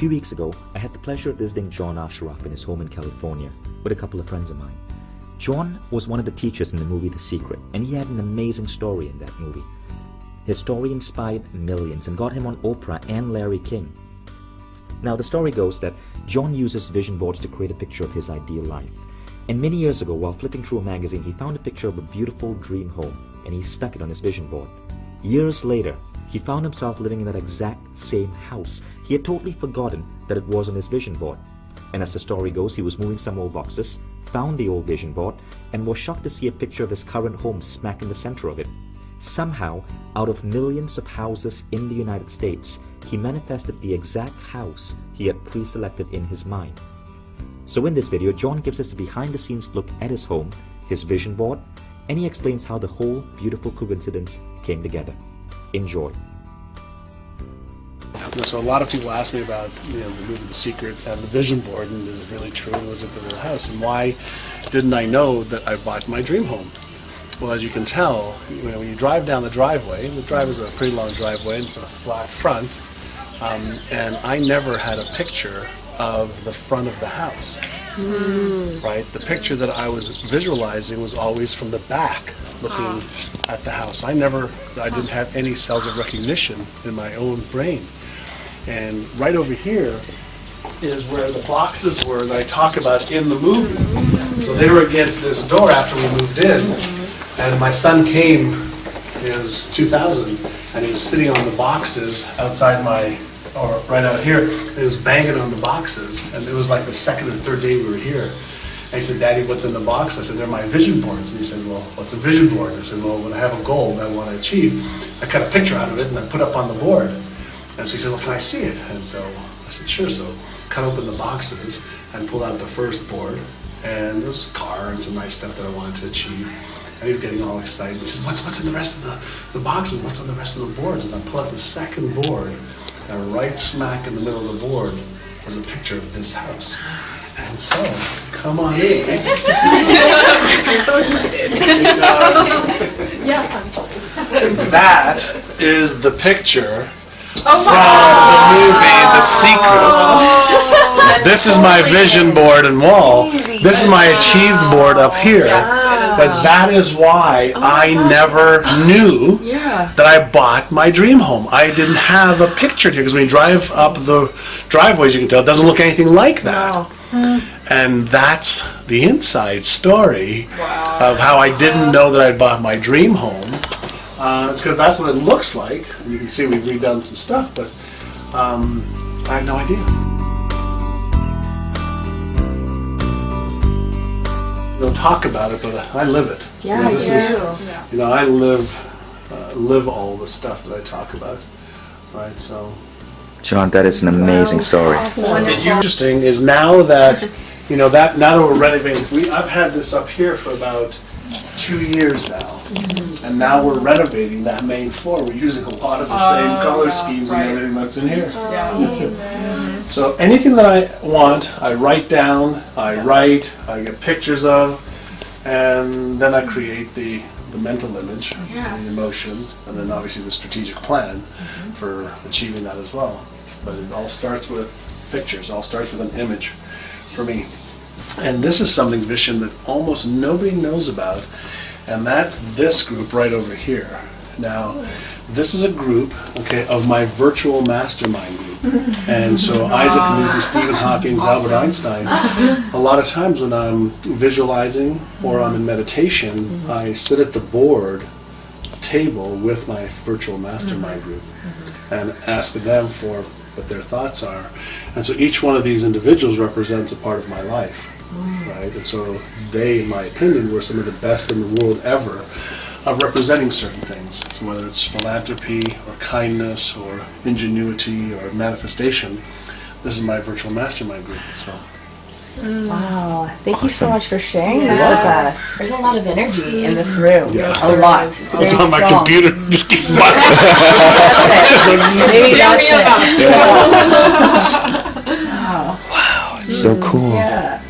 few weeks ago, I had the pleasure of visiting John Assaraf in his home in California with a couple of friends of mine. John was one of the teachers in the movie The Secret, and he had an amazing story in that movie. His story inspired millions and got him on Oprah and Larry King. Now, the story goes that John uses vision boards to create a picture of his ideal life. And many years ago, while flipping through a magazine, he found a picture of a beautiful dream home, and he stuck it on his vision board. Years later, he found himself living in that exact same house. He had totally forgotten that it was on his vision board. And as the story goes, he was moving some old boxes, found the old vision board, and was shocked to see a picture of his current home smack in the center of it. Somehow, out of millions of houses in the United States, he manifested the exact house he had pre-selected in his mind. So in this video, John gives us a behind-the-scenes look at his home, his vision board, and he explains how the whole beautiful coincidence came together. Enjoy. So a lot of people ask me about the movie The Secret and the vision board, and is it really true, and was it the real house, and why didn't I know that I bought my dream home? Well, as you can tell, when you drive down the driveway, the drive is a pretty long driveway, and it's a flat front, and I never had a picture of the front of the house. Right? The picture that I was visualizing was always from the back, looking at the house. I didn't have any cells of recognition in my own brain. And right over here is where the boxes were that I talk about in the movie. So they were against this door after we moved in, and my son came, it was 2000, and he was sitting on the boxes outside or right out here, and he was banging on the boxes, and it was like the second or third day we were here. And he said, "Daddy, what's in the box?" I said, "They're my vision boards." And he said, "Well, what's a vision board?" I said, "Well, when I have a goal that I want to achieve, I cut a picture out of it and I put up on the board." And so he said, "Well, can I see it?" And so I said, "Sure." So cut open the boxes and pulled out the first board, and there was a car and some nice stuff that I wanted to achieve. And he's getting all excited. He says, what's in the rest of the boxes? What's on the rest of the boards?" And I pull out the second board, and right smack in the middle of the board was a picture of this house. And so, come on in. That is the picture from the movie The Secret. This is my vision board and wall. This is my achieved board up here. But that is why I never knew that I bought my dream home. I didn't have a picture here, because when you drive up the driveways, you can tell it doesn't look anything like that. And that's the inside story of how I didn't know that I bought my dream home. It's because that's what it looks like. You can see we've redone some stuff, but I had no idea. Don't talk about it, but I live it. Yeah, I do. I live all the stuff that I talk about, right? So, John, that is an amazing story. what's interesting is now that now that we're renovating, I've had this up here for about 2 years now, and now we're renovating that main floor. We're using a lot of the same color schemes and everything that's in here. So anything that I want, I write down, I get pictures of, and then I create the mental image, the emotion, and then obviously the strategic plan for achieving that as well. But it all starts with pictures, all starts with an image for me. And this is something, Vishen, that almost nobody knows about, and that's this group right over here. Now, this is a group, of my virtual mastermind group. And so Isaac Newton, Stephen Hawking, Albert Einstein, a lot of times when I'm visualizing or I'm in meditation, I sit at the board table with my virtual mastermind group and ask them for what their thoughts are. And so each one of these individuals represents a part of my life, right? And so they, in my opinion, were some of the best in the world ever of representing certain things. So whether it's philanthropy or kindness or ingenuity or manifestation, this is my virtual mastermind group. So. Wow, thank you so much for sharing that with us. There's a lot of energy in this room. A lot. It's on my computer. Just keep busting. Maybe that's it. Wow, it's so cool. Yeah.